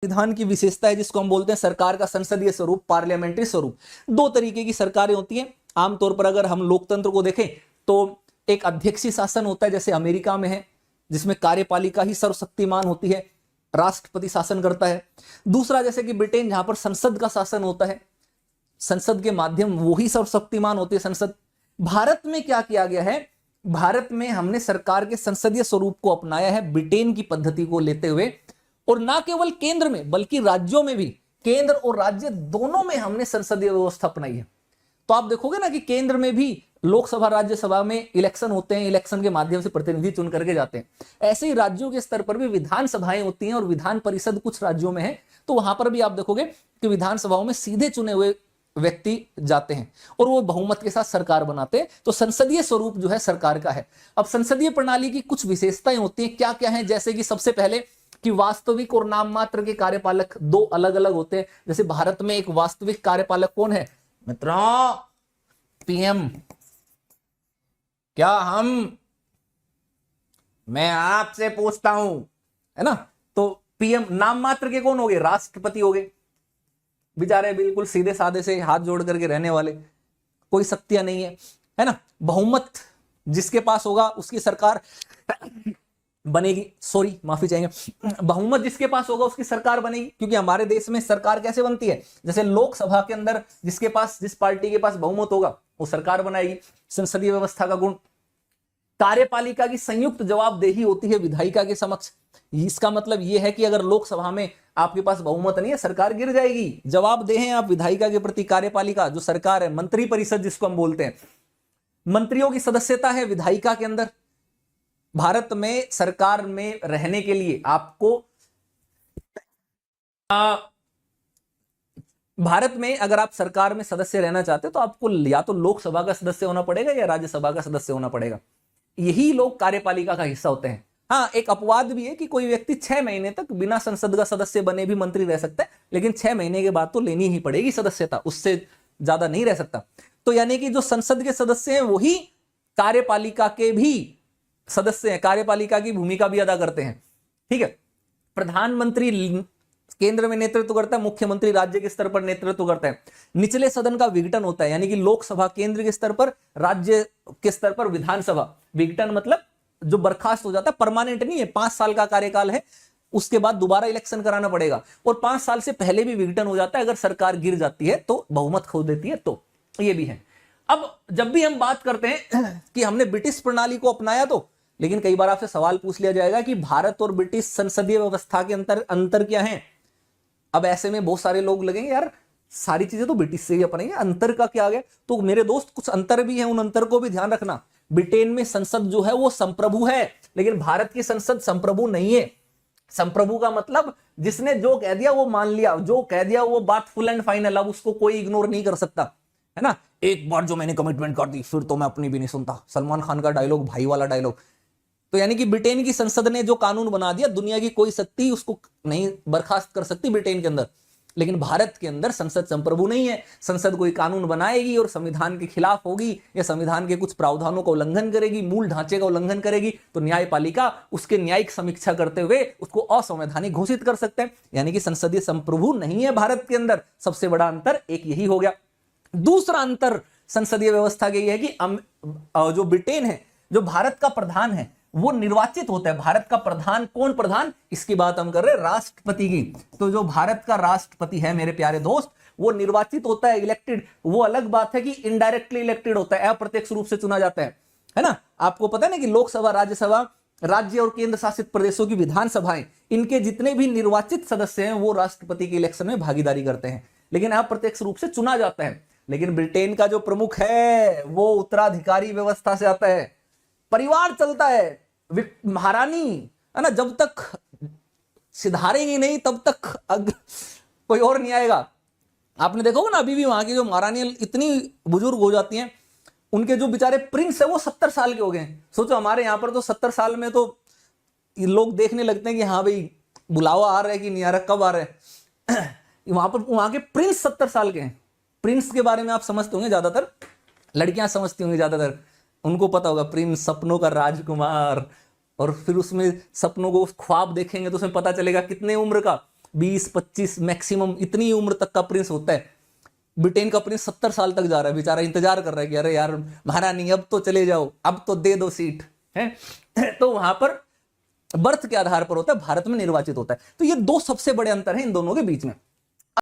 संविधान की विशेषता है जिसको हम बोलते हैं सरकार का संसदीय स्वरूप, पार्लियामेंट्री स्वरूप। दो तरीके की सरकारें होती हैं आमतौर पर। अगर हम लोकतंत्र को देखें तो एक अध्यक्षीय शासन होता है जैसे अमेरिका में है, जिसमें कार्यपालिका ही सर्वशक्तिमान होती है, राष्ट्रपति शासन करता है। दूसरा जैसे कि ब्रिटेन, जहां पर संसद का शासन होता है, संसद के माध्यम वो ही सर्वशक्तिमान होती है संसद। भारत में क्या किया गया है, भारत में हमने सरकार के संसदीय स्वरूप को अपनाया है ब्रिटेन की पद्धति को लेते हुए, और ना केवल केंद्र में बल्कि राज्यों में भी, केंद्र और राज्य दोनों में हमने संसदीय व्यवस्था अपनाई है। तो आप देखोगे ना कि केंद्र में भी लोकसभा राज्यसभा में इलेक्शन होते हैं, इलेक्शन के माध्यम से प्रतिनिधि चुन करके जाते हैं। ऐसे ही राज्यों के स्तर पर भी विधानसभाएं होती हैं और विधान परिषद कुछ राज्यों में है, तो वहां पर भी आप देखोगे कि विधानसभाओं में सीधे चुने हुए व्यक्ति जाते हैं और वो बहुमत के साथ सरकार बनाते हैं। तो संसदीय स्वरूप जो है सरकार का है। अब संसदीय प्रणाली की कुछ विशेषताएं होती हैं, क्या क्या है, जैसे कि सबसे पहले कि वास्तविक और नाम मात्र के कार्यपालक दो अलग अलग होते हैं। जैसे भारत में एक वास्तविक कार्यपालक कौन है मित्रों, पीएम। क्या मैं आपसे पूछता हूं, है ना, तो पीएम। नाम मात्र के कौन हो गए, राष्ट्रपति हो गए, बेचारे बिल्कुल सीधे साधे से हाथ जोड़ करके रहने वाले, कोई शक्तियां नहीं है ना। बहुमत जिसके पास होगा उसकी सरकार बनेगी, सॉरी माफी चाहेंगे, बहुमत जिसके पास होगा उसकी सरकार बनेगी। क्योंकि हमारे देश में सरकार कैसे बनती है, जैसे लोकसभा के अंदर जिसके पास, जिस पार्टी के पास बहुमत होगा वो सरकार बनाएगी। संसदीय व्यवस्था का गुण। कार्यपालिका की संयुक्त जवाबदेही होती है विधायिका के समक्ष। इसका मतलब यह है कि अगर लोकसभा में आपके पास बहुमत नहीं है, सरकार गिर जाएगी, जवाबदेह हैं आप विधायिका के प्रति। कार्यपालिका जो सरकार है, मंत्री परिषद जिसको हम बोलते हैं, मंत्रियों की सदस्यता है विधायिका के अंदर। भारत में सरकार में रहने के लिए आपको भारत में अगर आप सरकार में सदस्य रहना चाहते हो तो आपको या तो लोकसभा का सदस्य होना पड़ेगा या राज्यसभा का सदस्य होना पड़ेगा। यही लोग कार्यपालिका का हिस्सा होते हैं। हाँ, एक अपवाद भी है कि कोई व्यक्ति 6 महीने तक बिना संसद का सदस्य बने भी मंत्री रह सकता है, लेकिन 6 महीने के बाद तो लेनी ही पड़ेगी सदस्यता, उससे ज्यादा नहीं रह सकता। तो यानी कि जो संसद के सदस्य हैं वही कार्यपालिका के भी सदस्य हैं, कार्यपालिका की भूमिका भी अदा करते हैं। ठीक है। प्रधानमंत्री केंद्र में नेतृत्व करता है, मुख्यमंत्री राज्य के स्तर पर नेतृत्व करता है। निचले सदन का विघटन होता है, यानी कि लोकसभा केंद्र के स्तर पर, राज्य के स्तर पर विधानसभा। विघटन मतलब जो बर्खास्त हो जाता है, परमानेंट नहीं है, 5 साल का कार्यकाल है, उसके बाद दोबारा इलेक्शन कराना पड़ेगा। और 5 साल से पहले भी विघटन हो जाता है अगर सरकार गिर जाती है तो, बहुमत खो देती है तो, ये भी है। अब जब भी हम बात करते हैं कि हमने ब्रिटिश प्रणाली को अपनाया तो, लेकिन कई बार आपसे सवाल पूछ लिया जाएगा कि भारत और ब्रिटिश संसदीय व्यवस्था के अंतर क्या है। अब ऐसे में बहुत सारे लोग लगेंगे यार सारी चीजें तो ब्रिटिश से ही अपनाई है, अंतर का क्या आ गया। तो मेरे दोस्त कुछ अंतर भी है, उन अंतर को भी ध्यान रखना। ब्रिटेन में संसद जो है वो संप्रभु है, लेकिन भारत की संसद संप्रभु नहीं है। संप्रभु का मतलब जिसने जो कह दिया वो मान लिया, जो कह दिया वो बात फुल एंड फाइनल, अब उसको कोई इग्नोर नहीं कर सकता, है ना। एक बार जो मैंने कमिटमेंट कर दी फिर तो मैं अपनी भी नहीं सुनता, सलमान खान का डायलॉग, भाई वाला डायलॉग। तो यानी कि ब्रिटेन की संसद ने जो कानून बना दिया, दुनिया की कोई शक्ति उसको नहीं बर्खास्त कर सकती ब्रिटेन के अंदर। लेकिन भारत के अंदर संसद संप्रभु नहीं है। संसद कोई कानून बनाएगी और संविधान के खिलाफ होगी या संविधान के कुछ प्रावधानों का उल्लंघन करेगी, मूल ढांचे का उल्लंघन करेगी, तो न्यायपालिका उसके न्यायिक समीक्षा करते हुए उसको असंवैधानिक घोषित कर सकते हैं। यानी कि संसदीय संप्रभु नहीं है भारत के अंदर। सबसे बड़ा अंतर एक यही हो गया। दूसरा अंतर संसदीय व्यवस्था के ये है कि जो ब्रिटेन है, जो भारत का प्रधान है वो निर्वाचित होता है। भारत का प्रधान, कौन प्रधान, इसकी बात हम कर रहे हैं, राष्ट्रपति की। तो जो भारत का राष्ट्रपति है मेरे प्यारे दोस्त, वो निर्वाचित होता है, इलेक्टेड। वो अलग बात है कि इनडायरेक्टली इलेक्टेड होता है, अप्रत्यक्ष रूप से चुना जाता है ना। आपको पता है ना कि लोकसभा, राज्यसभा, राज्य और केंद्र शासित प्रदेशों की विधानसभाएं, इनके जितने भी निर्वाचित सदस्य हैं वो राष्ट्रपति के इलेक्शन में भागीदारी करते हैं, लेकिन अप्रत्यक्ष रूप से चुना जाता है। लेकिन ब्रिटेन का जो प्रमुख है वो उत्तराधिकारी व्यवस्था से आता है, परिवार चलता है, महारानी, है ना, जब तक सिधारेंगे नहीं तब तक कोई और नहीं आएगा। आपने देखा होगा ना, अभी भी वहां की जो महारानी इतनी बुजुर्ग हो जाती हैं, उनके जो बेचारे प्रिंस है वो 70 साल के हो गए। सोचो हमारे यहाँ पर तो 70 साल में तो लोग देखने लगते हैं कि हाँ भाई बुलावा आ रहा है कि नहीं आ रहा, कब आ रहा है। वहां पर वहां के प्रिंस 70 साल के हैं। प्रिंस के बारे में आप समझते होंगे, ज्यादातर लड़कियां समझती होंगी, ज्यादातर उनको पता होगा प्रिंस, सपनों का राजकुमार। और फिर उसमें सपनों को ख्वाब देखेंगे तो उसमें पता चलेगा कितने उम्र का। 20-25 मैक्सिमम इतनी उम्र तक का प्रिंस होता है। ब्रिटेन का प्रिंस 70 साल तक जा रहा है, बेचारा इंतजार कर रहा है कि अरे यार महारानी अब तो चले जाओ, अब तो दे दो सीट है। तो वहां पर बर्थ के आधार पर होता है, भारत में निर्वाचित होता है। तो ये दो सबसे बड़े अंतर हैं इन दोनों के बीच में।